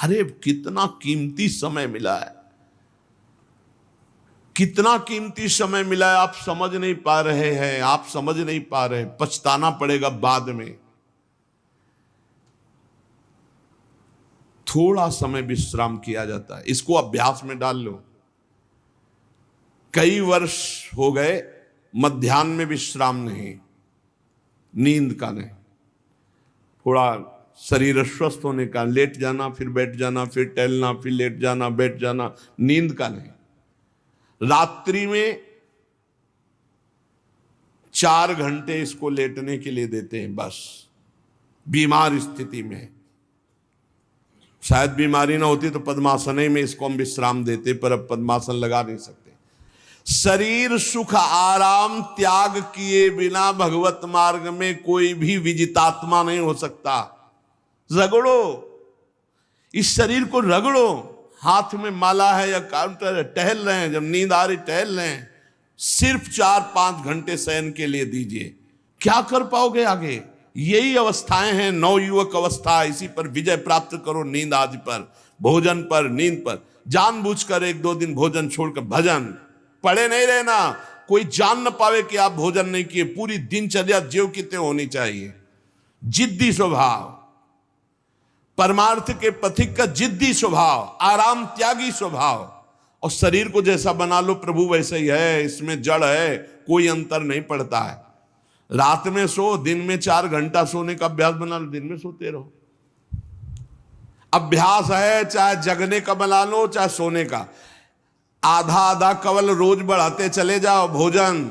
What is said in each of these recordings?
अरे कितना कीमती समय मिला है, कितना कीमती समय मिला है, आप समझ नहीं पा रहे हैं, आप समझ नहीं पा रहे, पछताना पड़ेगा बाद में। थोड़ा समय विश्राम किया जाता है, इसको अभ्यास में डाल लो। कई वर्ष हो गए मध्याह्न में विश्राम नहीं, नींद का नहीं, थोड़ा शरीर स्वस्थ होने का, लेट जाना फिर बैठ जाना, फिर टहलना, फिर लेट जाना बैठ जाना, नींद का नहीं। रात्रि में 4 घंटे इसको लेटने के लिए देते हैं बस, बीमार स्थिति में। शायद बीमारी ना होती तो पद्मासन में इसको हम विश्राम देते, पर अब पद्मासन लगा नहीं सकते। शरीर सुख आराम त्याग किए बिना भगवत मार्ग में कोई भी विजितात्मा नहीं हो सकता। रगड़ो, इस शरीर को रगड़ो, हाथ में माला है या काउंटर है, टहल रहे हैं, जब नींद आ रही टहल रहे हैं, सिर्फ 4-5 घंटे शयन के लिए दीजिए। क्या कर पाओगे आगे? यही अवस्थाएं हैं, नवयुवक अवस्था। इसी पर विजय प्राप्त करो, नींद आदि पर, भोजन पर, नींद पर। जानबूझकर 1-2 दिन भोजन छोड़कर भजन पड़े नहीं रहना, कोई जान न पावे कि आप भोजन नहीं किए। पूरी दिनचर्या ज्यों की त्यों होनी चाहिए। जिद्दी स्वभाव, परमार्थ के पथिक का जिद्दी स्वभाव, आराम त्यागी स्वभाव। और शरीर को जैसा बना लो प्रभु वैसे ही है, इसमें जड़ है, कोई अंतर नहीं पड़ता है। रात में सो, दिन में 4 घंटा सोने का अभ्यास बना लो, दिन में सोते रहो। अभ्यास है, चाहे जगने का बना लो चाहे सोने का। आधा आधा कवल रोज बढ़ाते चले जाओ, भोजन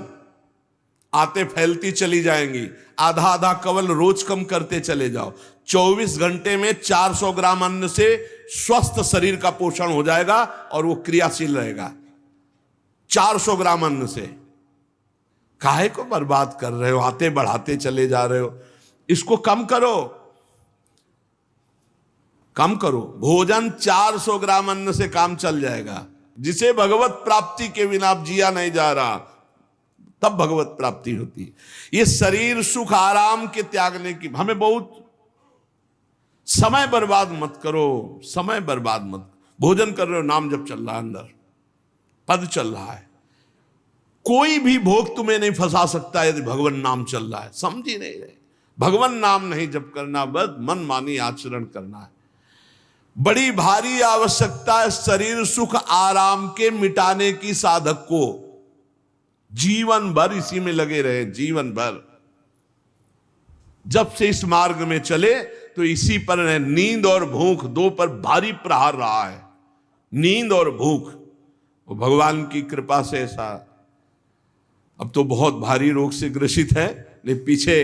आते फैलती चली जाएंगी। आधा आधा कवल रोज कम करते चले जाओ। 24 घंटे में 400 ग्राम अन्न से स्वस्थ शरीर का पोषण हो जाएगा और वो क्रियाशील रहेगा। 400 ग्राम अन्न से काहे को बर्बाद कर रहे हो? आते बढ़ाते चले जा रहे हो। इसको कम करो, कम करो। भोजन 400 ग्राम अन्न से काम चल जाएगा। जिसे भगवत प्राप्ति के बिना जिया नहीं जा रहा, तब भगवत प्राप्ति होती है। ये शरीर सुख आराम के त्यागने की, हमें बहुत समय बर्बाद मत करो, समय बर्बाद मत। भोजन कर रहे हो, नाम जब चल रहा है, अंदर पद चल रहा है, कोई भी भोग तुम्हें नहीं फंसा सकता यदि भगवान नाम चल रहा है। समझ ही नहीं रहे, भगवान नाम नहीं जप करना, बस मन मानी आचरण करना है। बड़ी भारी आवश्यकता है शरीर सुख आराम के मिटाने की साधक को। जीवन भर इसी में लगे रहे, जीवन भर। जब से इस मार्ग में चले तो इसी पर है। नींद और भूख, 2 पर भारी प्रहार रहा है, नींद और भूख। वो भगवान की कृपा से ऐसा, अब तो बहुत भारी रोग से ग्रसित है। लेकिन पीछे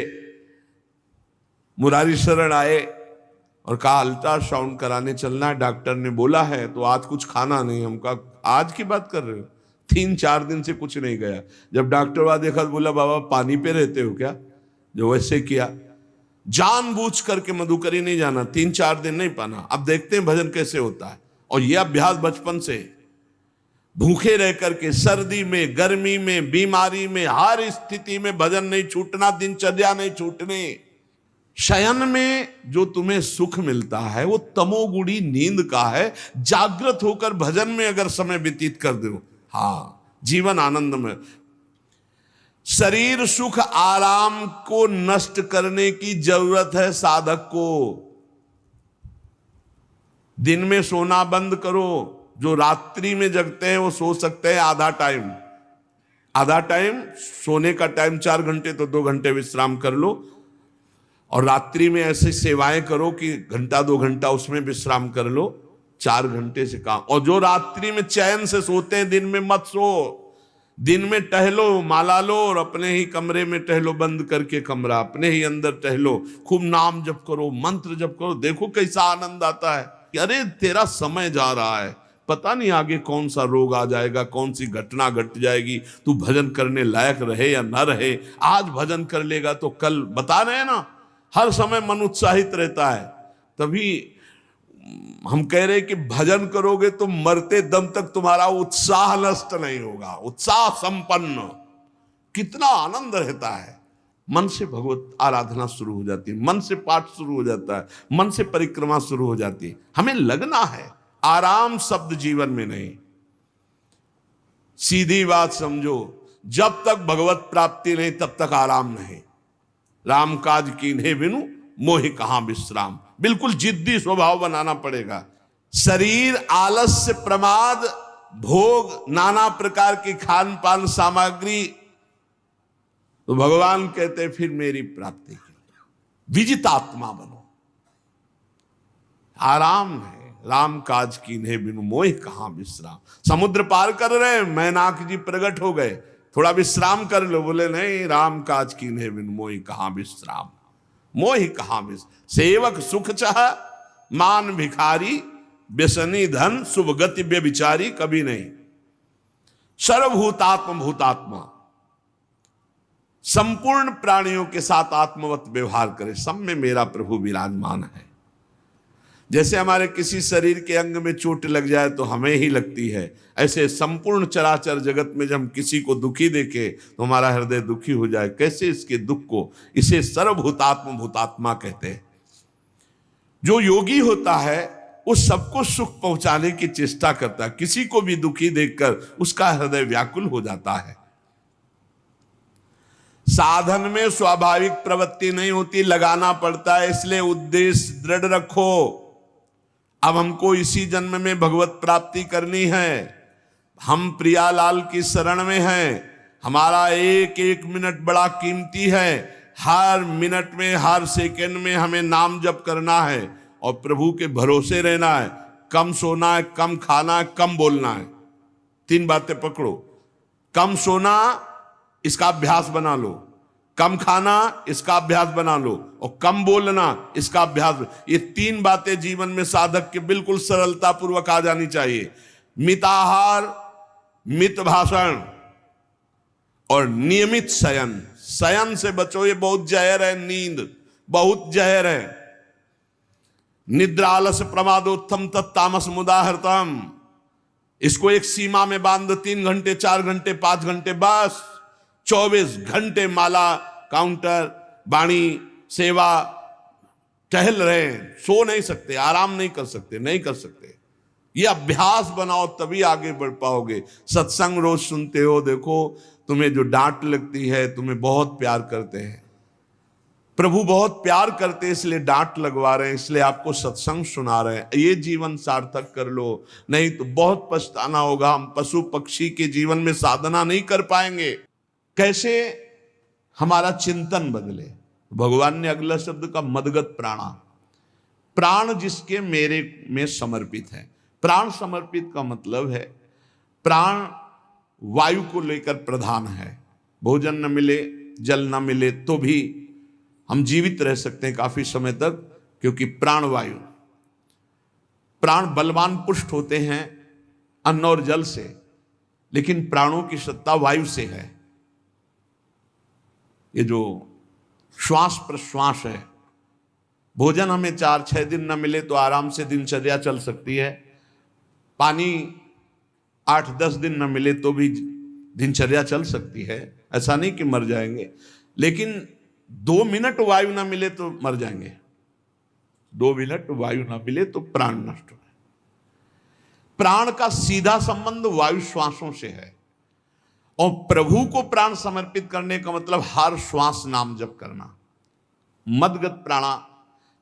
मुरारी शरण आए और कहा अल्ट्रासाउंड कराने चलना है, डॉक्टर ने बोला है, तो आज कुछ खाना नहीं। हम कहा आज की बात कर रहे हो? 3-4 दिन से कुछ नहीं गया। जब डॉक्टर वहां देखा तो बोला बाबा पानी पे रहते हो क्या? जो वैसे किया, जानबूझ करके मधुकरी नहीं जाना, 3-4 दिन नहीं पाना। अब देखते हैं भजन कैसे होता है। और यह अभ्यास बचपन से, भूखे रह करके, सर्दी में, गर्मी में, बीमारी में, हर स्थिति में भजन नहीं छूटना, दिनचर्या नहीं छूटने। शयन में जो तुम्हें सुख मिलता है वो तमोगुणी नींद का है। जागृत होकर भजन में अगर समय व्यतीत कर दो, हाँ, जीवन आनंद में। शरीर सुख आराम को नष्ट करने की जरूरत है साधक को। दिन में सोना बंद करो। जो रात्रि में जगते हैं वो सो सकते हैं आधा टाइम, आधा टाइम सोने का टाइम 4 घंटे, तो 2 घंटे विश्राम कर लो। और रात्रि में ऐसी सेवाएं करो कि 1-2 घंटा उसमें विश्राम कर लो, 4 घंटे से काम। और जो रात्रि में चैन से सोते हैं, दिन में मत सो। दिन में टहलो, माला लो और अपने ही कमरे में टहलो, बंद करके कमरा, अपने ही अंदर टहलो, खूब नाम जप करो, मंत्र जप करो। देखो कैसा आनंद आता है कि अरे तेरा समय जा रहा है, पता नहीं आगे कौन सा रोग आ जाएगा, कौन सी घटना घट जाएगी, तू भजन करने लायक रहे या ना रहे। आज भजन कर लेगा तो कल, बता रहे हैं ना, हर समय मन उत्साहित रहता है। तभी हम कह रहे कि भजन करोगे तो मरते दम तक तुम्हारा उत्साह नष्ट नहीं होगा, उत्साह संपन्न। कितना आनंद रहता है, मन से भगवत आराधना शुरू हो जाती है, मन से पाठ शुरू हो जाता है, मन से परिक्रमा शुरू हो जाती है। हमें लगना है, आराम शब्द जीवन में नहीं। सीधी बात समझो, जब तक भगवत प्राप्ति नहीं तब तक आराम नहीं। राम काज कीन्हे बिनु मोहि कहां विश्राम। बिल्कुल जिद्दी स्वभाव बनाना पड़ेगा। शरीर, आलस्य, प्रमाद, भोग, नाना प्रकार की खान पान सामग्री, तो भगवान कहते फिर मेरी प्राप्ति के लिए विजितात्मा बनो। आराम है, राम काज कीन्हे बिनु मोहि कहां विश्राम। समुद्र पार कर रहे हैं, मैनाक जी प्रकट हो गए, थोड़ा विश्राम कर लो। बोले नहीं, राम काज कीन्हे बिनु मोहि कहां विश्राम। मोहि कहां विश्राम। सेवक सुख चाह, मान भिखारी, व्यसनी धन, शुभ गति व्यभिचारी, कभी नहीं। सर्वभूतात्म भूतात्मा, संपूर्ण प्राणियों के साथ आत्मवत व्यवहार करे, सब में मेरा प्रभु विराजमान है। जैसे हमारे किसी शरीर के अंग में चोट लग जाए तो हमें ही लगती है, ऐसे संपूर्ण चराचर जगत में जब हम किसी को दुखी देखे तो हमारा हृदय दुखी हो जाए। कैसे इसके दुख को, इसे सर्वभूतात्म भूतात्मा कहते हैं। जो योगी होता है वो सबको सुख पहुंचाने की चेष्टा करता है, किसी को भी दुखी देखकर उसका हृदय व्याकुल हो जाता है। साधन में स्वाभाविक प्रवृत्ति नहीं होती, लगाना पड़ता है, इसलिए उद्देश्य दृढ़ रखो। अब हमको इसी जन्म में भगवत प्राप्ति करनी है। हम प्रियालाल की शरण में हैं। हमारा एक एक मिनट बड़ा कीमती है। हर मिनट में, हर सेकंड में हमें नाम जप करना है और प्रभु के भरोसे रहना है। कम सोना है, कम खाना है, कम बोलना है। 3 बातें पकड़ो। कम सोना, इसका अभ्यास बना लो। कम खाना, इसका अभ्यास बना लो। और कम बोलना, इसका अभ्यास। ये 3 बातें जीवन में साधक के बिल्कुल सरलता पूर्वक आ जानी चाहिए। मिताहार, मित भाषण और नियमित शयन। शयन से बचो, ये बहुत जहर है। नींद बहुत जहर है। निद्रा आलस प्रमादोत्थम तत्तामस मुदाहृतम। इसको एक सीमा में बांध दो। 3 घंटे, 4 घंटे, 5 घंटे, बस 24 घंटे माला, काउंटर, वाणी, सेवा, टहल रहे हैं। सो नहीं सकते, आराम नहीं कर सकते, नहीं कर सकते। ये अभ्यास बनाओ, तभी आगे बढ़ पाओगे। सत्संग रोज सुनते हो, देखो तुम्हें जो डांट लगती है, तुम्हें बहुत प्यार करते हैं। प्रभु बहुत प्यार करते हैं, इसलिए डांट लगवा रहे हैं, इसलिए आपको सत्संग सुना रहे हैं। ये जीवन सार्थक कर लो, नहीं तो बहुत पछताना होगा। हम पशु पक्षी के जीवन में साधना नहीं कर पाएंगे। कैसे हमारा चिंतन बदले। भगवान ने अगला शब्द का मदगत प्राणा। प्राण जिसके मेरे में समर्पित है। प्राण समर्पित का मतलब है प्राण वायु को लेकर प्रधान है। भोजन न मिले, जल न मिले तो भी हम जीवित रह सकते हैं काफी समय तक, क्योंकि प्राण वायु। प्राण बलवान पुष्ट होते हैं अन्न और जल से, लेकिन प्राणों की सत्ता वायु से है। ये जो श्वास प्रश्वास है, भोजन हमें 4-6 दिन न मिले तो आराम से दिनचर्या चल सकती है। पानी 8-10 दिन न मिले तो भी दिनचर्या चल सकती है, ऐसा नहीं कि मर जाएंगे। लेकिन 2 मिनट वायु ना मिले तो मर जाएंगे। 2 मिनट वायु ना मिले तो प्राण नष्ट हो। प्राण का सीधा संबंध वायु श्वासों से है। और प्रभु को प्राण समर्पित करने का मतलब हर श्वास नाम जप करना। मदगत प्राणा।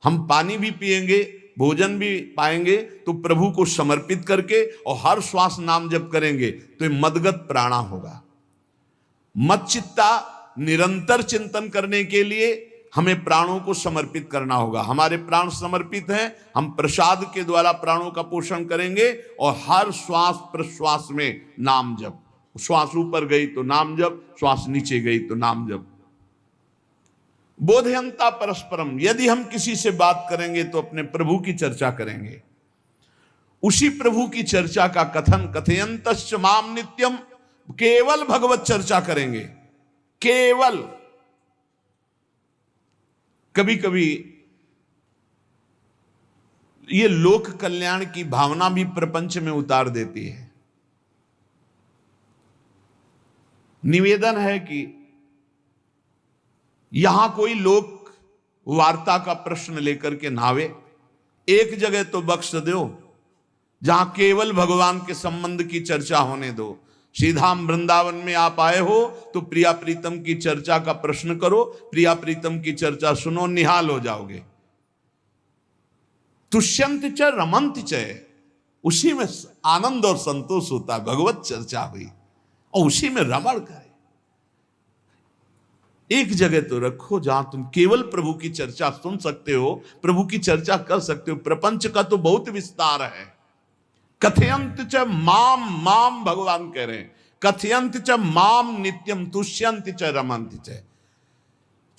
हम पानी भी पिएंगे, भोजन भी पाएंगे तो प्रभु को समर्पित करके और हर श्वास नाम जप करेंगे तो ये मदगत प्राणा होगा। मत चित्ता, निरंतर चिंतन करने के लिए हमें प्राणों को समर्पित करना होगा। हमारे प्राण समर्पित हैं, हम प्रसाद के द्वारा प्राणों का पोषण करेंगे और हर श्वास प्रश्वास में नाम जप। श्वास ऊपर गई तो नाम जप, श्वास नीचे गई तो नाम जप। बोधयंता परस्परम। यदि हम किसी से बात करेंगे तो अपने प्रभु की चर्चा करेंगे। उसी प्रभु की चर्चा का कथन, कथयंतश्च माम नित्यम, केवल भगवत चर्चा करेंगे। केवल। कभी कभी ये लोक कल्याण की भावना भी प्रपंच में उतार देती है। निवेदन है कि यहां कोई लोक वार्ता का प्रश्न लेकर के नावे, एक जगह तो बख्श दो जहां केवल भगवान के संबंध की चर्चा होने दो। श्रीधाम वृंदावन में आप आए हो तो प्रिया प्रीतम की चर्चा का प्रश्न करो, प्रिया प्रीतम की चर्चा सुनो, निहाल हो जाओगे। तुष्यंत च रमंत च, उसी में आनंद और संतोष होता है। भगवत चर्चा हुई और उसी में रमण करे। एक जगह तो रखो जहां तुम केवल प्रभु की चर्चा सुन सकते हो, प्रभु की चर्चा कर सकते हो। प्रपंच का तो बहुत विस्तार है। कथयंत च माम, माम भगवान कह रहे हैं, कथयंत च माम नित्यम तुष्यंत च रमंत च।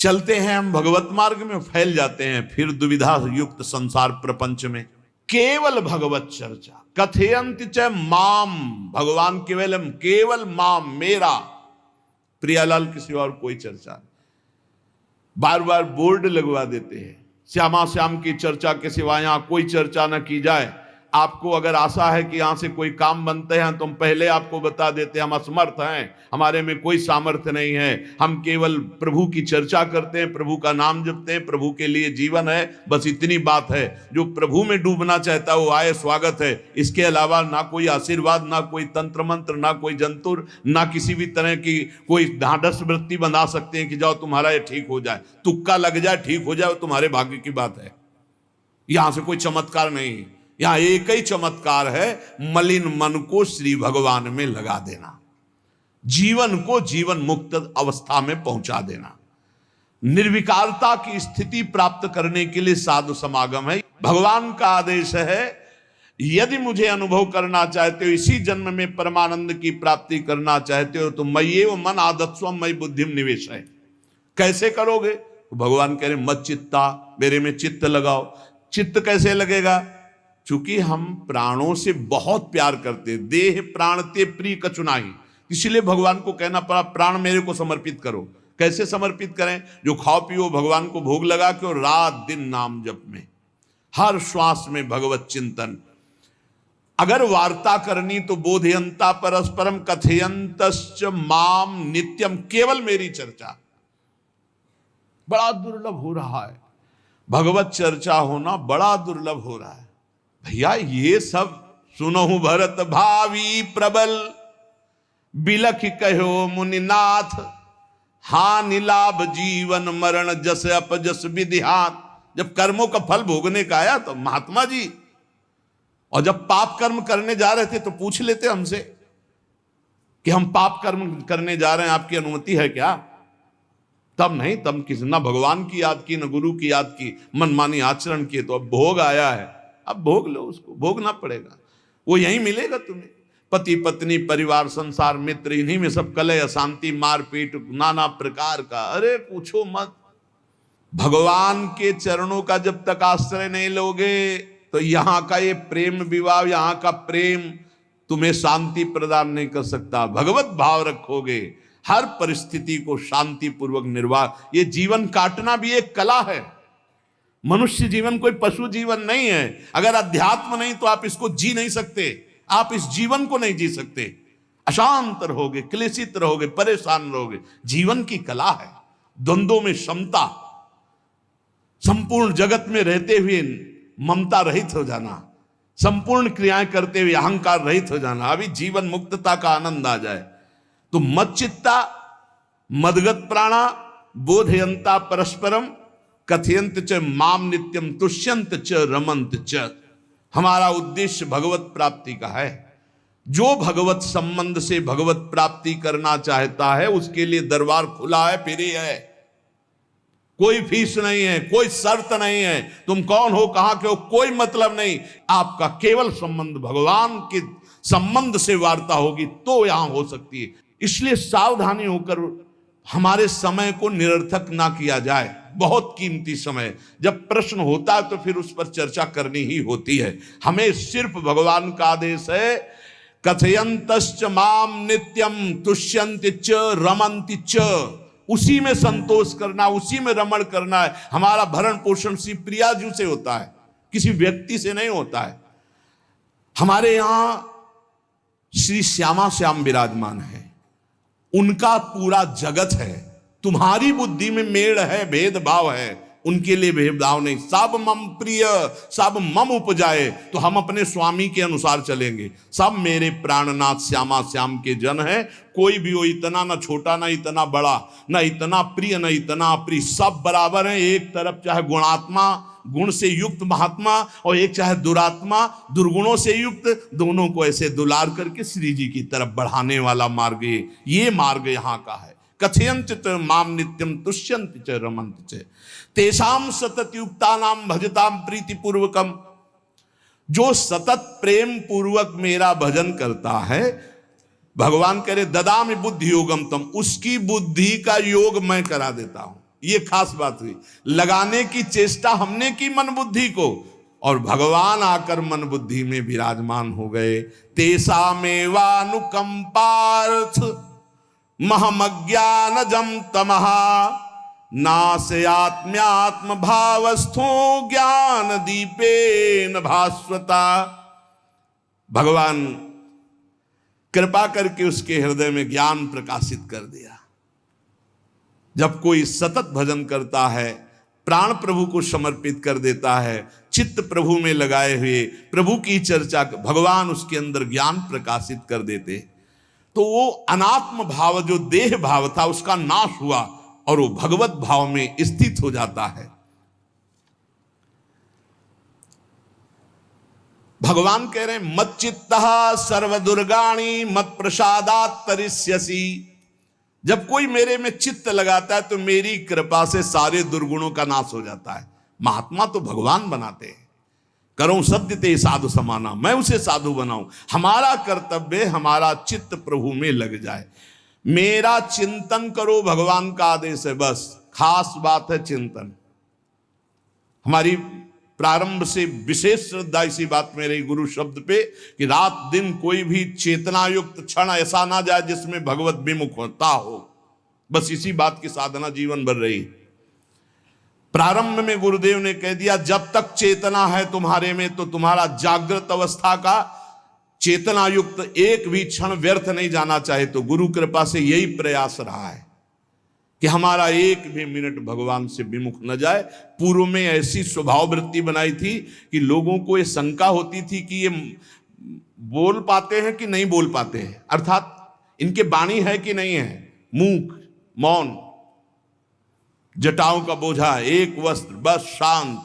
चलते हैं हम भगवत मार्ग में, फैल जाते हैं फिर दुविधा युक्त संसार प्रपंच में। केवल भगवत चर्चा, कथयंत च माम, भगवान केवलम, केवल माम, मेरा, प्रियालाल की सिवा और कोई चर्चा नहीं। बार बार बोर्ड लगवा देते हैं, श्यामा श्याम की चर्चा के सिवा यहां कोई चर्चा न की जाए। आपको अगर आशा है कि यहां से कोई काम बनते हैं तो हम पहले आपको बता देते हैं हम असमर्थ हैं, हमारे में कोई सामर्थ्य नहीं है। हम केवल प्रभु की चर्चा करते हैं, प्रभु का नाम जपते हैं, प्रभु के लिए जीवन है, बस इतनी बात है। जो प्रभु में डूबना चाहता है वो आए, स्वागत है। इसके अलावा ना कोई आशीर्वाद, ना कोई तंत्र मंत्र, ना कोई जंतुर, ना किसी भी तरह की कोई ढांढस वृत्ति बना सकते हैं कि जाओ तुम्हारा ये ठीक हो जाए, तुक्का लग जाए, ठीक हो जाए, तुम्हारे भाग्य की बात है। यहां से कोई चमत्कार नहीं, यहां एक ही चमत्कार है, मलिन मन को श्री भगवान में लगा देना, जीवन को जीवन मुक्त अवस्था में पहुंचा देना। निर्विकारता की स्थिति प्राप्त करने के लिए साधु समागम है। भगवान का आदेश है, यदि मुझे अनुभव करना चाहते हो, इसी जन्म में परमानंद की प्राप्ति करना चाहते हो तो मय्येव मन आदत्स्व मयि बुद्धिम निवेश है। कैसे करोगे? तो भगवान कह रहे मत चित्ता, मेरे में चित्त लगाओ। चित्त कैसे लगेगा? चूंकि हम प्राणों से बहुत प्यार करते, देह प्राण ते प्रिय कछु नाही, इसलिए भगवान को कहना पड़ा प्राण मेरे को समर्पित करो। कैसे समर्पित करें? जो खाओ पियो भगवान को भोग लगा के, और रात दिन नाम जप में, हर श्वास में भगवत चिंतन। अगर वार्ता करनी तो बोधयंता परस्परम कथयंतश्च माम नित्यम, केवल मेरी चर्चा। बड़ा दुर्लभ हो रहा है, भगवत चर्चा होना बड़ा दुर्लभ हो रहा है। भैया ये सब सुनहु भरत भावी प्रबल, बिलख कहो मुनिनाथ, हानि लाभ जीवन मरण जस अपजस विधिहात। जब कर्मों का फल भोगने का आया तो महात्मा जी, और जब पाप कर्म करने जा रहे थे तो पूछ लेते हमसे कि हम पाप कर्म करने जा रहे हैं, आपकी अनुमति है क्या? तब नहीं, तब किसी ना भगवान की याद की, न गुरु की याद की, मनमानी आचरण किए। तो अब भोग आया है, अब भोग लो, उसको भोगना पड़ेगा, वो यहीं मिलेगा तुम्हें। पति पत्नी परिवार संसार मित्र, इन्हीं में सब कलह अशांति मारपीट नाना प्रकार का। अरे पूछो मत, भगवान के चरणों का जब तक आश्रय नहीं लोगे तो यहां का ये प्रेम विवाह, यहां का प्रेम तुम्हें शांति प्रदान नहीं कर सकता। भगवत भाव रखोगे, हर परिस्थिति को शांति पूर्वक निर्वाह। ये जीवन काटना भी एक कला है। मनुष्य जीवन कोई पशु जीवन नहीं है। अगर अध्यात्म नहीं तो आप इसको जी नहीं सकते, आप इस जीवन को नहीं जी सकते। अशांत रहोगे, क्लेशित रहोगे, परेशान रहोगे। जीवन की कला है द्वंद्वों में समता, संपूर्ण जगत में रहते हुए ममता रहित हो जाना, संपूर्ण क्रियाएं करते हुए अहंकार रहित हो जाना। अभी जीवन मुक्तता का आनंद आ जाए तो मत चित्ता, मदगत प्राणा, बोधयंता परस्परम, कथयंत च माम नित्यम, तुष्यंत च रमंत च। हमारा उद्देश्य भगवत प्राप्ति का है। जो भगवत संबंध से भगवत प्राप्ति करना चाहता है उसके लिए दरबार खुला है, फ्री है, कोई फीस नहीं है, कोई शर्त नहीं है। तुम कौन हो, कहां के हो, कोई मतलब नहीं। आपका केवल संबंध भगवान के संबंध से वार्ता होगी तो यहां हो सकती है। इसलिए सावधानी होकर हमारे समय को निरर्थक ना किया जाए। बहुत कीमती समय, जब प्रश्न होता है तो फिर उस पर चर्चा करनी ही होती है। हमें सिर्फ भगवान का आदेश है, कथयंतश्च माम नित्यम तुष्यंत च रमन्ति च। उसी में संतोष करना, उसी में रमण करना है। हमारा भरण पोषण श्री प्रियाजू से होता है, किसी व्यक्ति से नहीं होता है। हमारे यहां श्री श्यामा श्याम विराजमान है, उनका पूरा जगत है। तुम्हारी बुद्धि में मेड़ है, भेदभाव है, उनके लिए भेदभाव नहीं। सब मम प्रिय, सब मम उपजाए, तो हम अपने स्वामी के अनुसार चलेंगे। सब मेरे प्राणनाथ श्यामा श्याम के जन है, कोई भी हो, इतना ना छोटा ना इतना बड़ा, ना इतना प्रिय ना इतना अप्रिय, सब बराबर है। एक तरफ चाहे गुणात्मा, गुण से युक्त महात्मा, और एक चाहे दुरात्मा, दुर्गुणों से युक्त, दोनों को ऐसे दुलार करके श्री जी की तरफ बढ़ाने वाला मार्ग, ये मार्ग यहाँ का है। कथयंत च माम नित्यम तुष्यंत च रमंत च तेषाम सतत युक्तानाम भजताम प्रीति पूर्वकम। जो सतत प्रेम पूर्वक मेरा भजन करता है, भगवान करे ददामि बुद्धि योगम तम, उसकी बुद्धि का योग मैं करा देता हूं। ये खास बात हुई, लगाने की चेष्टा हमने की मन बुद्धि को, और भगवान आकर मन बुद्धि में विराजमान हो गए। तेषामेवानुकंपार्थ महमज्ञानजं तमः नाशयात्म्यात्म भावस्थो ज्ञान दीपेन भास्वता। भगवान कृपा करके उसके हृदय में ज्ञान प्रकाशित कर दिया। जब कोई सतत भजन करता है, प्राण प्रभु को समर्पित कर देता है, चित्त प्रभु में लगाए हुए प्रभु की चर्चा, भगवान उसके अंदर ज्ञान प्रकाशित कर देते, तो वो अनात्म भाव जो देह भाव था उसका नाश हुआ और वो भगवत भाव में स्थित हो जाता है। भगवान कह रहे हैं मत चित्तः सर्वदुर्गाणि मत प्रसादात् तरिष्यसि। जब कोई मेरे में चित्त लगाता है तो मेरी कृपा से सारे दुर्गुणों का नाश हो जाता है। महात्मा तो भगवान बनाते हैं, करो सत्य ते साधु समाना, मैं उसे साधु बनाऊं। हमारा कर्तव्य, हमारा चित्त प्रभु में लग जाए, मेरा चिंतन करो, भगवान का आदेश है। बस खास बात है चिंतन। हमारी प्रारंभ से विशेष श्रद्धा इसी बात में रही गुरु शब्द पे, कि रात दिन कोई भी चेतना युक्त क्षण ऐसा ना जाए जिसमें भगवत विमुखता हो। बस इसी बात की साधना जीवन भर रही। प्रारंभ में गुरुदेव ने कह दिया जब तक चेतना है तुम्हारे में, तो तुम्हारा जागृत अवस्था का चेतना युक्त एक भी क्षण व्यर्थ नहीं जाना चाहे। तो गुरु कृपा से यही प्रयास रहा है कि हमारा एक भी मिनट भगवान से विमुख न जाए। पूर्व में ऐसी स्वभाव वृत्ति बनाई थी कि लोगों को ये शंका होती थी कि ये बोल पाते हैं कि नहीं बोल पाते हैं, अर्थात इनके वाणी है कि नहीं है, मूक मौन, जटाओं का बोझा, एक वस्त्र, बस शांत।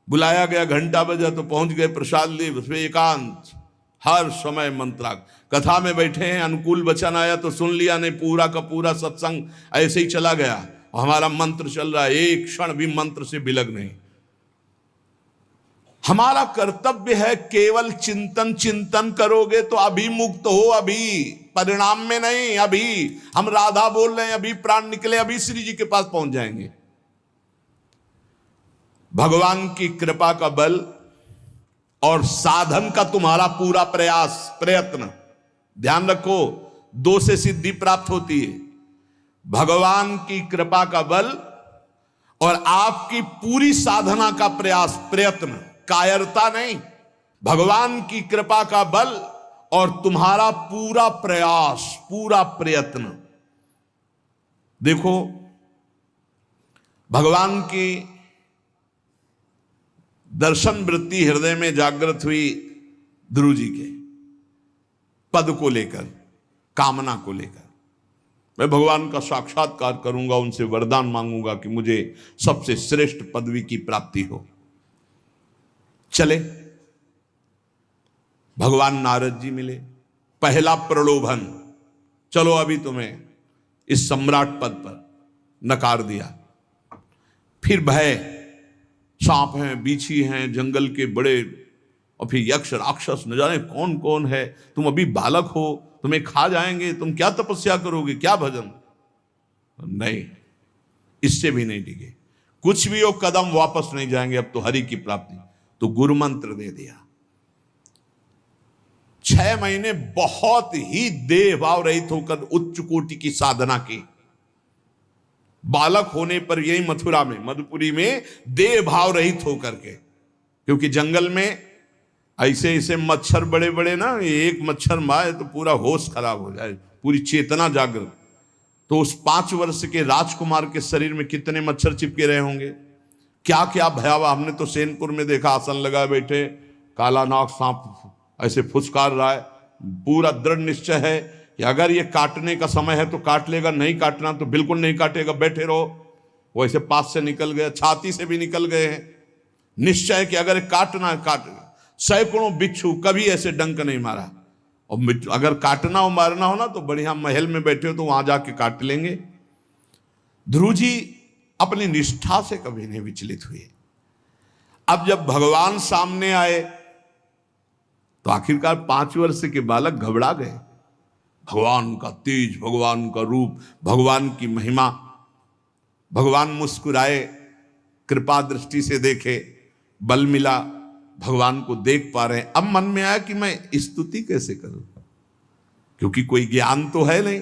बुलाया गया, घंटा बजा तो पहुंच गए, प्रसाद लिए, उसमें एकांत, हर समय मंत्राग। कथा में बैठे हैं, अनुकूल वचन आया तो सुन लिया, नहीं पूरा का पूरा सत्संग ऐसे ही चला गया। हमारा मंत्र चल रहा है, एक क्षण भी मंत्र से बिलग नहीं। हमारा कर्तव्य है केवल चिंतन। चिंतन करोगे तो अभी मुक्त हो, अभी परिणाम में नहीं। अभी हम राधा बोल रहे हैं, अभी प्राण निकले, अभी श्री जी के पास पहुंच जाएंगे। भगवान की कृपा का बल और साधन का तुम्हारा पूरा प्रयास प्रयत्न, ध्यान रखो, दो से सिद्धि प्राप्त होती है। भगवान की कृपा का बल और आपकी पूरी साधना का प्रयास प्रयत्न, कायरता नहीं। भगवान की कृपा का बल और तुम्हारा पूरा प्रयास, पूरा प्रयत्न। देखो भगवान की दर्शन वृत्ति हृदय में जागृत हुई ध्रुव जी के पद को लेकर, कामना को लेकर। मैं भगवान का साक्षात्कार करूंगा, उनसे वरदान मांगूंगा कि मुझे सबसे श्रेष्ठ पदवी की प्राप्ति हो। चले, भगवान नारद जी मिले। पहला प्रलोभन, चलो अभी तुम्हें इस सम्राट पद पर नकार दिया। फिर भय, सांप हैं, बीछी हैं, जंगल के बड़े, और फिर यक्ष राक्षस, न जाने कौन कौन है। तुम अभी बालक हो, तुम्हें खा जाएंगे, तुम क्या तपस्या करोगे, क्या भजन। नहीं, इससे भी नहीं टिके। कुछ भी हो, कदम वापस नहीं जाएंगे, अब तो हरि की प्राप्ति। तो गुरु मंत्र दे दिया। 6 महीने बहुत ही देह भाव रहित होकर उच्च कोटि की साधना की। बालक होने पर यही मथुरा में, मधुपुरी में देह भाव रहित होकर के, क्योंकि जंगल में ऐसे ऐसे मच्छर बड़े बड़े ना, एक मच्छर मारे तो पूरा होश खराब हो जाए, पूरी चेतना जागृत। तो उस 5 वर्ष के राजकुमार के शरीर में कितने मच्छर चिपके रहे होंगे, क्या क्या भयावह। हमने तो सैनपुर में देखा, आसन लगाए बैठे, काला नाग सांप ऐसे फुसकार रहा है। पूरा दृढ़ निश्चय है कि अगर ये काटने का समय है तो काट लेगा, नहीं काटना तो बिल्कुल नहीं काटेगा, बैठे रहो। वो ऐसे पास से निकल गए, छाती से भी निकल गए हैं। निश्चय कि अगर काटना है काट। सैकड़ों बिच्छू, कभी ऐसे डंक नहीं मारा। और अगर काटना हो मारना हो ना तो बढ़िया महल में बैठे हो तो वहां जाके काट लेंगे। ध्रुव जी अपनी निष्ठा से कभी नहीं विचलित हुए। अब जब भगवान सामने आए तो आखिरकार 5 वर्ष के बालक घबरा गए। भगवान का तेज, भगवान का रूप, भगवान की महिमा। भगवान मुस्कुराए, कृपा दृष्टि से देखे, बल मिला, भगवान को देख पा रहे हैं। अब मन में आया कि मैं स्तुति कैसे करूं, क्योंकि कोई ज्ञान तो है नहीं।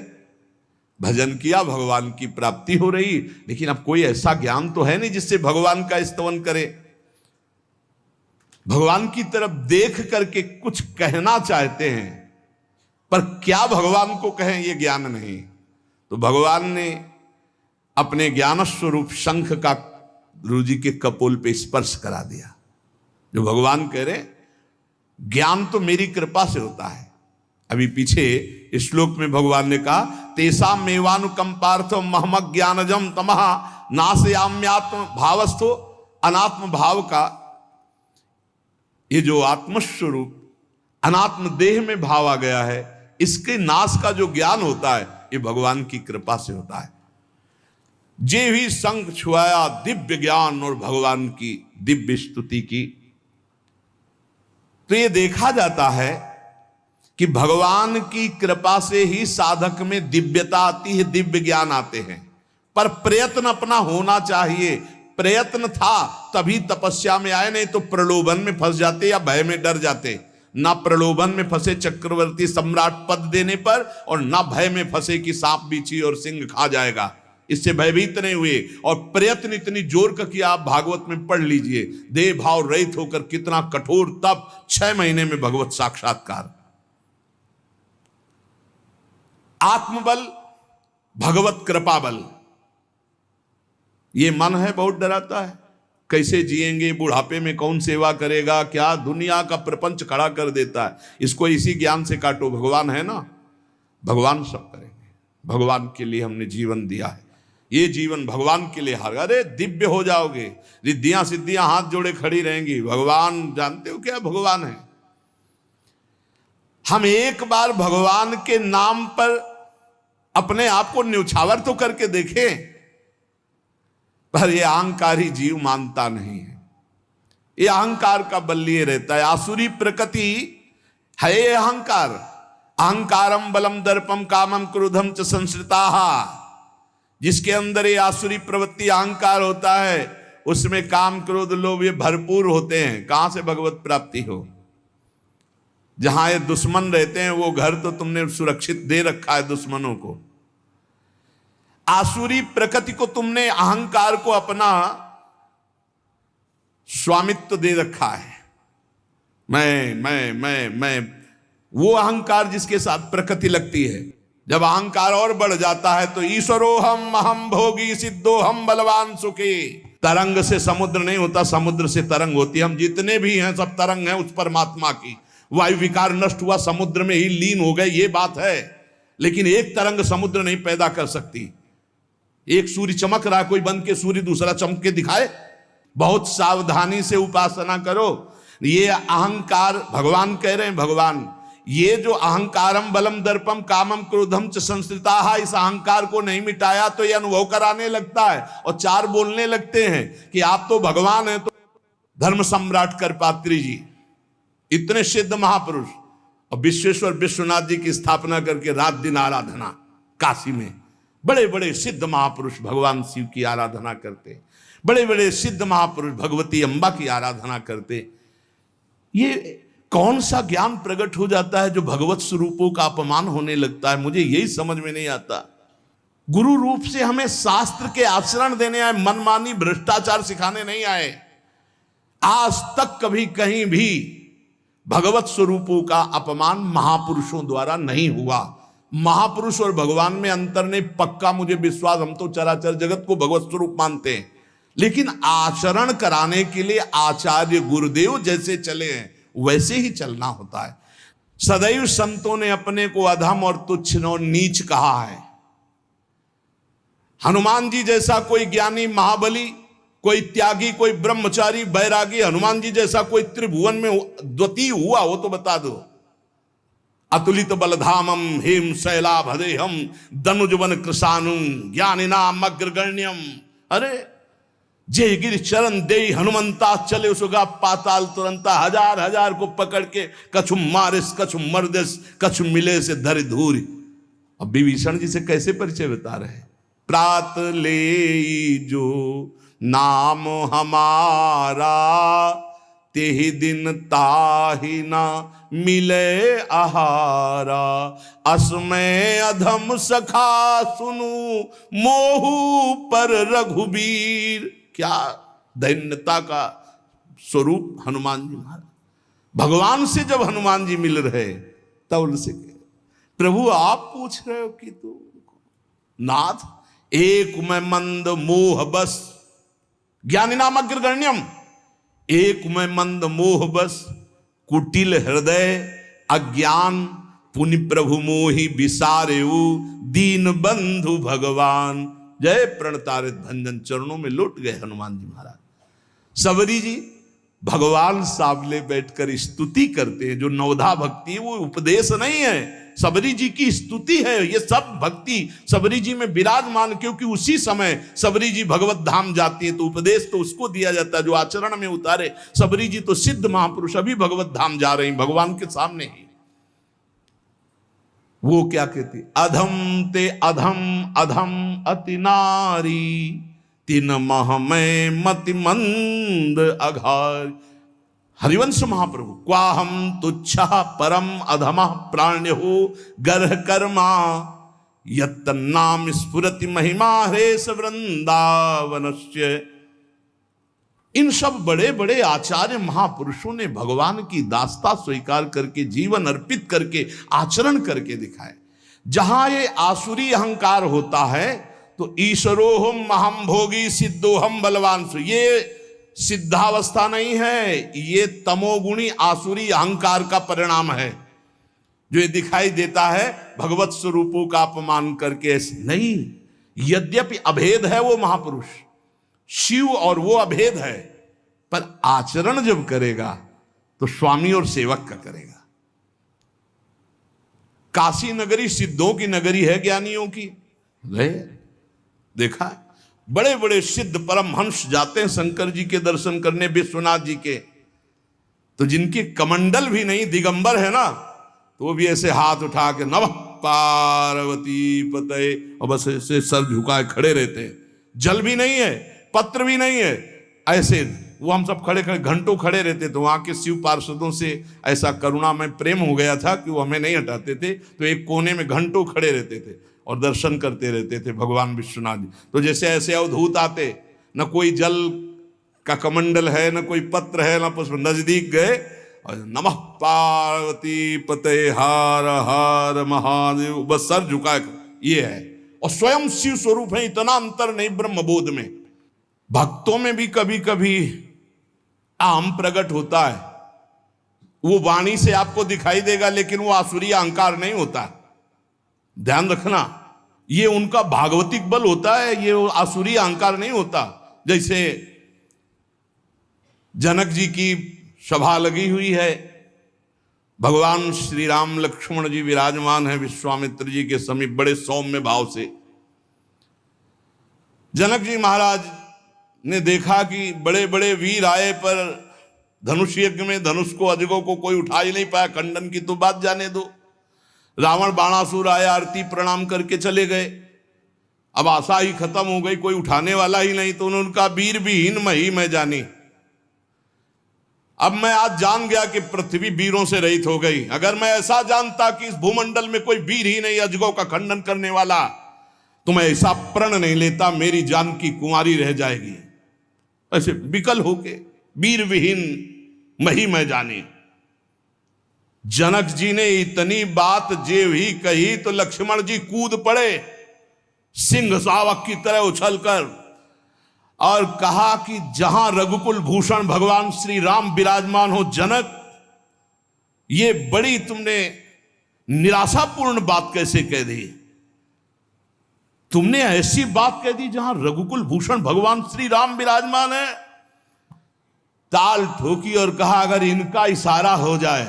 भजन किया, भगवान की प्राप्ति हो रही, लेकिन अब कोई ऐसा ज्ञान तो है नहीं जिससे भगवान का स्तवन करे। भगवान की तरफ देख करके कुछ कहना चाहते हैं, पर क्या भगवान को कहें ये ज्ञान नहीं। तो भगवान ने अपने ज्ञान स्वरूप शंख का ध्रुव जी के कपोल पे स्पर्श करा दिया। जो भगवान कह रहे, ज्ञान तो मेरी कृपा से होता है। अभी पीछे इस श्लोक में भगवान ने कहा, तेसा मेवानुकंपार्थ महमक ज्ञानजम तमः नाशयाम्यात्म भावस्थो। अनात्म भाव का ये जो आत्मस्वरूप अनात्म देह में भाव आ गया है, इसके नाश का जो ज्ञान होता है ये भगवान की कृपा से होता है। जे भी संग छुआया दिव्य ज्ञान और भगवान की दिव्य स्तुति की। तो ये देखा जाता है कि भगवान की कृपा से ही साधक में दिव्यता आती है, दिव्य ज्ञान आते हैं। पर प्रयत्न अपना होना चाहिए। प्रयत्न था तभी तपस्या में आए, नहीं तो प्रलोभन में फंस जाते या भय में डर जाते। ना प्रलोभन में फंसे चक्रवर्ती सम्राट पद देने पर, और ना भय में फंसे कि सांप बिच्छी और सिंह खा जाएगा, इससे भयभीत नहीं हुए। और प्रयत्न इतनी जोर का किया, आप भागवत में पढ़ लीजिए, देह भाव रहित होकर कितना कठोर तप, 6 महीने में भगवत साक्षात्कार। आत्मबल, भगवत कृपा बल। ये मन है बहुत डराता है, कैसे जिएंगे, बुढ़ापे में कौन सेवा करेगा, क्या दुनिया का प्रपंच खड़ा कर देता है। इसको इसी ज्ञान से काटो, भगवान है ना, भगवान सब करेंगे। भगवान के लिए हमने जीवन दिया है, ये जीवन भगवान के लिए हार। अरे दिव्य हो जाओगे, रिद्धियां सिद्धियां हाथ जोड़े खड़ी रहेंगी। भगवान जानते हो क्या भगवान है। हम एक बार भगवान के नाम पर अपने आप को न्यौछावर तो करके देखें, पर यह अहंकारी जीव मानता नहीं है। ये अहंकार का बल लिए रहता है। आसुरी प्रकृति है ये अहंकार। अहंकारम बलम दर्पम कामम क्रोधम च संश्रिताः। जिसके अंदर ये आसुरी प्रवृत्ति अहंकार होता है, उसमें काम क्रोध लोभ ये भरपूर होते हैं। कहां से भगवत प्राप्ति हो। जहां ये दुश्मन रहते हैं वो घर तो तुमने सुरक्षित दे रखा है दुश्मनों को। आसुरी प्रकृति को तुमने, अहंकार को अपना स्वामित्व दे रखा है। मैं वो अहंकार जिसके साथ प्रकृति लगती है। जब अहंकार और बढ़ जाता है तो ईश्वरोहम अहम भोगी सिद्धोहम बलवान सुखी। तरंग से समुद्र नहीं होता, समुद्र से तरंग होती है। हम जितने भी हैं सब तरंग हैं उस परमात्मा की। वायु विकार नष्ट हुआ, समुद्र में ही लीन हो गए, ये बात है। लेकिन एक तरंग समुद्र नहीं पैदा कर सकती। एक सूर्य चमक रहा, कोई बंद के सूर्य दूसरा चमक के दिखाए। बहुत सावधानी से उपासना करो। ये अहंकार, भगवान कह रहे हैं, भगवान ये जो अहंकारम बलम दर्पम कामम क्रोधम च संश्रिताः, इस अहंकार को नहीं मिटाया तो ये अनुभव कराने लगता है और 4 बोलने लगते हैं कि आप तो भगवान हैं। तो धर्म सम्राट करपात्री जी, इतने सिद्ध महापुरुष, और विश्वेश्वर विश्वनाथ जी की स्थापना करके रात दिन आराधना, काशी में बड़े बड़े सिद्ध महापुरुष भगवान शिव की आराधना करते, बड़े बड़े सिद्ध महापुरुष भगवती अम्बा की आराधना करते। ये कौन सा ज्ञान प्रकट हो जाता है जो भगवत स्वरूपों का अपमान होने लगता है। मुझे यही समझ में नहीं आता। गुरु रूप से हमें शास्त्र के आचरण देने आए, मनमानी भ्रष्टाचार सिखाने नहीं आए। आज तक कभी कहीं भी भगवत स्वरूपों का अपमान महापुरुषों द्वारा नहीं हुआ। महापुरुष और भगवान में अंतर नहीं, पक्का मुझे विश्वास, हम तो चराचर जगत को भगवत स्वरूप मानते हैं, लेकिन आचरण कराने के लिए आचार्य गुरुदेव जैसे चले हैं वैसे ही चलना होता है। सदैव संतों ने अपने को अधम और तुच्छ और नीच कहा है। हनुमान जी जैसा कोई ज्ञानी, महाबली, कोई त्यागी, कोई ब्रह्मचारी, बैरागी, हनुमान जी जैसा कोई त्रिभुवन में द्वितीय हुआ हो तो बता दो। अतुलित बलधामम हेम शैलाभदेहम दनुजवन कृशानुम ज्ञानिनाम अग्रगण्यम। अरे जय गिर चरण दे हनुमंता चले उसगा पाताल तुरंता, हजार हजार को पकड़ के कछु मारिस कछु मर्दिस कछु मिले से धर धूरी। अब विभीषण जी से कैसे परिचय बता रहे, प्रात ले जो नाम हमारा तेहि दिन ताहि ना मिले आहारा, असमय अधम सखा सुनु मोहु पर रघुबीर। क्या दैन्यता का स्वरूप हनुमान जी महाराज। भगवान से जब हनुमान जी मिल रहे तब उनसे प्रभु आप पूछ रहे हो कि तू नाथ एक मैं मंद मोह बस, ज्ञानी नाम अग्रगण्यम, एक मैं मंद मोह बस, कुटिल हृदय अज्ञान, पुनि प्रभु मोहि विसारेऊ, दीन बंधु भगवान। जय प्रणतारित भंजन, चरणों में लौट गए हनुमान जी महाराज। सबरी जी भगवान सामने बैठकर स्तुति करते हैं। जो नवधा भक्ति है वो उपदेश नहीं है, सबरी जी की स्तुति है। ये सब भक्ति सबरी जी में विराजमान, क्योंकि उसी समय सबरी जी भगवत धाम जाती है तो उपदेश तो उसको दिया जाता है जो आचरण में उतारे। सबरी जी तो सिद्ध महापुरुष अभी भगवत धाम जा रही भगवान के सामने ही। वो क्या कहती, अधम ते अधम अधम अति नारी, तीन मह में मति मंद अघार। हरिवंश महाप्रभु, क्वाहम तुच्छ परम अधम प्राण्य हो गर्ह कर्मा, यत्तन्नाम स्फुरति महिमा हरेश वृंदावनस्य। इन सब बड़े बड़े आचार्य महापुरुषों ने भगवान की दास्ता स्वीकार करके जीवन अर्पित करके आचरण करके दिखाए। जहां ये आसुरी अहंकार होता है तो ईश्वरोहम महम भोगी सिद्धोहम बलवान, ये सिद्धावस्था नहीं है, ये तमोगुणी आसुरी अहंकार का परिणाम है जो ये दिखाई देता है भगवत स्वरूपों का अपमान करके। नहीं, यद्यपि अभेद है वो महापुरुष शिव और वो अभेद है, पर आचरण जब करेगा तो स्वामी और सेवक का करेगा। काशी नगरी सिद्धों की नगरी है, ज्ञानियों की। देखा बड़े बड़े सिद्ध परमहंस जाते हैं शंकर जी के दर्शन करने, विश्वनाथ जी के, तो जिनके कमंडल भी नहीं, दिगंबर है ना, तो वो भी ऐसे हाथ उठा के नमः पार्वती पते, और बस ऐसे सर झुकाए खड़े रहते हैं। जल भी नहीं है, पत्र भी नहीं है, ऐसे वो हम सब खड़े खड़े घंटों खड़े रहते। तो वहां के शिव पार्षदों से ऐसा करुणा में प्रेम हो गया था कि वो हमें नहीं हटाते थे, तो एक कोने में घंटों खड़े रहते थे और दर्शन करते रहते थे भगवान विश्वनाथ जी। तो जैसे ऐसे अवधूत आते, न कोई जल का कमंडल है, न कोई पत्र है, न पुष्प, नजदीक गए और नमः पार्वती पते हार हार महादेव, बस सर झुकाए, ये है। और स्वयं शिव स्वरूप है, इतना अंतर नहीं ब्रह्मबोध में। भक्तों में भी कभी कभी आम प्रकट होता है, वो वाणी से आपको दिखाई देगा, लेकिन वो आसुरी अहंकार नहीं होता। ध्यान रखना, ये उनका भागवतिक बल होता है, ये आसुरी अहंकार नहीं होता। जैसे जनक जी की सभा लगी हुई है, भगवान श्री राम लक्ष्मण जी विराजमान है विश्वामित्र जी के समीप बड़े सौम्य भाव से। जनक जी महाराज ने देखा कि बड़े बड़े वीर आए, पर धनुष यज्ञ में धनुष को अजगों को कोई उठा ही नहीं पाया, खंडन की तो बात जाने दो। रावण बाणासुर आया, आरती प्रणाम करके चले गए। अब आशा ही खत्म हो गई, कोई उठाने वाला ही नहीं, तो उन्होंने कहा वीर विहीन मही मैं जानी। अब मैं आज जान गया कि पृथ्वी वीरों से रहित हो गई। अगर मैं ऐसा जानता कि इस भूमंडल में कोई वीर ही नहीं अजगों का खंडन करने वाला, तो मैं ऐसा प्रण नहीं लेता, मेरी जान की कुंवारी रह जाएगी। ऐसे विकल होके वीर विहीन मही मैं जानी। जनक जी ने इतनी बात जे भी कही तो लक्ष्मण जी कूद पड़े सिंह शावक की तरह उछलकर और कहा कि जहां रघुकुल भूषण भगवान श्री राम विराजमान हो जनक, ये बड़ी तुमने निराशापूर्ण बात कैसे कह दी? तुमने ऐसी बात कह दी जहां रघुकुल भूषण भगवान श्री राम विराजमान है। ताल ठोकी और कहा अगर इनका इशारा हो जाए,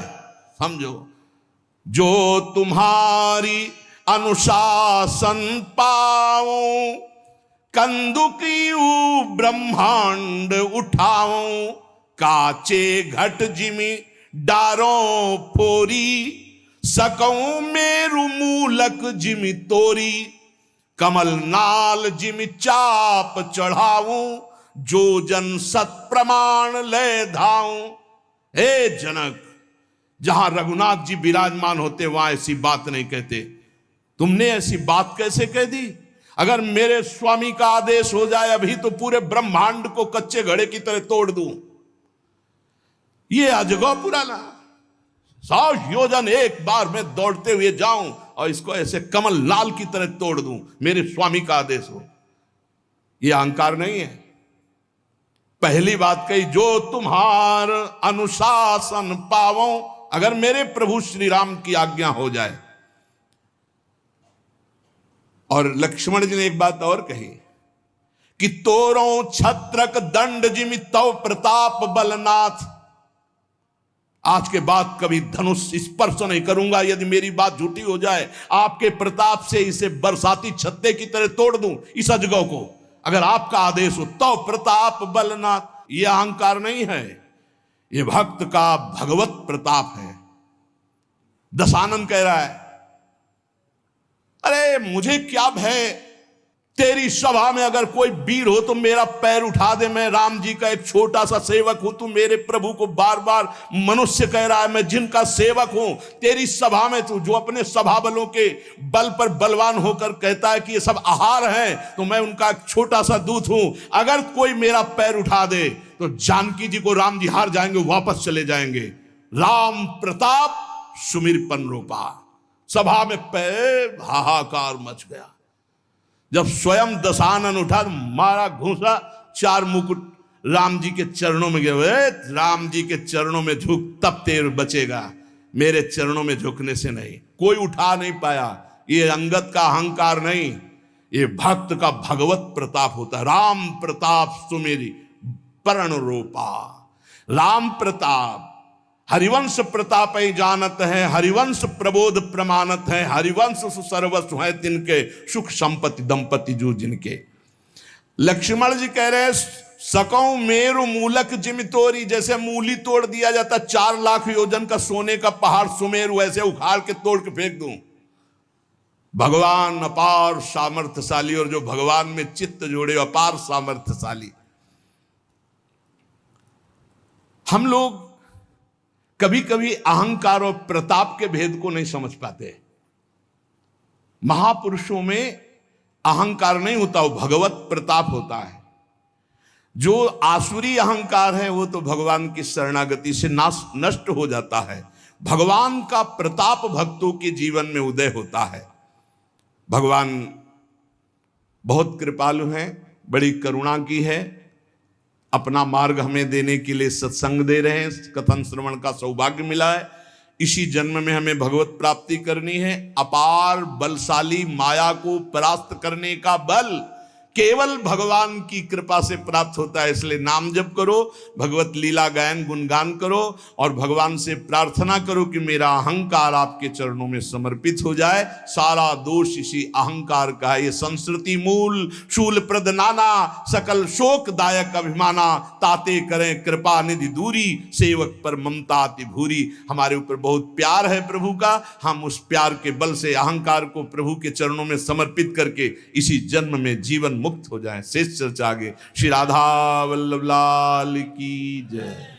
समझो, जो तुम्हारी अनुशासन पाओ, कंदुकियू ब्रह्मांड उठाओ, काचे घट जिमी डारों फोरी, सकऊं मेरु मूलक जिमी तोरी, कमल नाल जिमी चाप चढ़ाऊं, जो जन सत प्रमाण ले धाऊं। हे जनक, जहां रघुनाथ जी विराजमान होते वहां ऐसी बात नहीं कहते। तुमने ऐसी बात कैसे कह दी? अगर मेरे स्वामी का आदेश हो जाए अभी तो पूरे ब्रह्मांड को कच्चे घड़े की तरह तोड़ दूं। ये अजगौ पुराना 100 योजन एक बार में दौड़ते हुए जाऊं और इसको ऐसे कमल लाल की तरह तोड़ दूं, मेरे स्वामी का आदेश हो। यह अहंकार नहीं है। पहली बात कही, जो तुम्हार अनुशासन पावो, अगर मेरे प्रभु श्री राम की आज्ञा हो जाए। और लक्ष्मण जी ने एक बात और कही कि तोरों छत्रक दंड जिमि तव प्रताप बलनाथ, आज के बाद कभी धनुष स्पर्श नहीं करूंगा यदि मेरी बात झूठी हो जाए। आपके प्रताप से इसे बरसाती छत्ते की तरह तोड़ दूं इस अजगौ को, अगर आपका आदेश हो। तव प्रताप बलनाथ, यह अहंकार नहीं है, यह भक्त का भगवत प्रताप है। दशानन कह रहा है, अरे मुझे क्या भय, तेरी सभा में अगर कोई वीर हो तो मेरा पैर उठा दे, मैं राम जी का एक छोटा सा सेवक हूं। तू मेरे प्रभु को बार बार मनुष्य कह रहा है, मैं जिनका सेवक हूं। तेरी सभा में तू जो अपने सभा बलों के बल पर बलवान होकर कहता है कि ये सब आहार है, तो मैं उनका एक छोटा सा दूत हूं। अगर कोई मेरा पैर उठा दे तो जानकी जी को राम जी हार जाएंगे, वापस चले जाएंगे। राम प्रताप सुमिरपन रूपा। सभा में पैर हाहाकार मच गया। जब स्वयं दशानन उठा तो मारा घूसा, 4 मुकुट राम जी के चरणों में गए। राम जी के चरणों में झुक, तब तेर बचेगा, मेरे चरणों में झुकने से नहीं। कोई उठा नहीं पाया। ये अंगत का अहंकार नहीं, ये भक्त का भगवत प्रताप होता है। राम प्रताप सुमेरी परण रूपा। राम प्रताप हरिवंश प्रताप ही जानत है, हरिवंश प्रबोध प्रमाणत है, हरिवंश सर्वस्व है तिनके, सुख संपत्ति दंपति जो जिनके। लक्ष्मण जी कह रहे, सकऊं मेरु मूलक जिमि तोरी, जैसे मूली तोड़ दिया जाता 4 लाख योजन का सोने का पहाड़ सुमेरु, ऐसे उखाड़ के तोड़ के फेंक दूं। भगवान अपार सामर्थ्यशाली, और जो भगवान में चित्त जोड़े अपार सामर्थ्यशाली। हम लोग कभी कभी अहंकार और प्रताप के भेद को नहीं समझ पाते। महापुरुषों में अहंकार नहीं होता, वो भगवत प्रताप होता है। जो आसुरी अहंकार है वो तो भगवान की शरणागति से नष्ट हो जाता है। भगवान का प्रताप भक्तों के जीवन में उदय होता है। भगवान बहुत कृपालु हैं, बड़ी करुणा की है, अपना मार्ग हमें देने के लिए सत्संग दे रहे हैं। कथन श्रवण का सौभाग्य मिला है। इसी जन्म में हमें भगवत प्राप्ति करनी है। अपार बलशाली माया को परास्त करने का बल केवल भगवान की कृपा से प्राप्त होता है। इसलिए नाम जप करो, भगवत लीला गायन गुणगान करो और भगवान से प्रार्थना करो कि मेरा अहंकार आपके चरणों में समर्पित हो जाए। सारा दोष इसी अहंकार का है। ये संस्कृति मूल शूल प्रद नाना, सकल शोकदायक अभिमाना, ताते करें कृपा निधि दूरी, सेवक पर ममता अति भूरी। हमारे ऊपर बहुत प्यार है प्रभु का, हम उस प्यार के बल से अहंकार को प्रभु के चरणों में समर्पित करके इसी जन्म में जीवन मुक्त हो जाए। शेष चर्चा आगे। श्री राधा वल्लभ लाल की जय।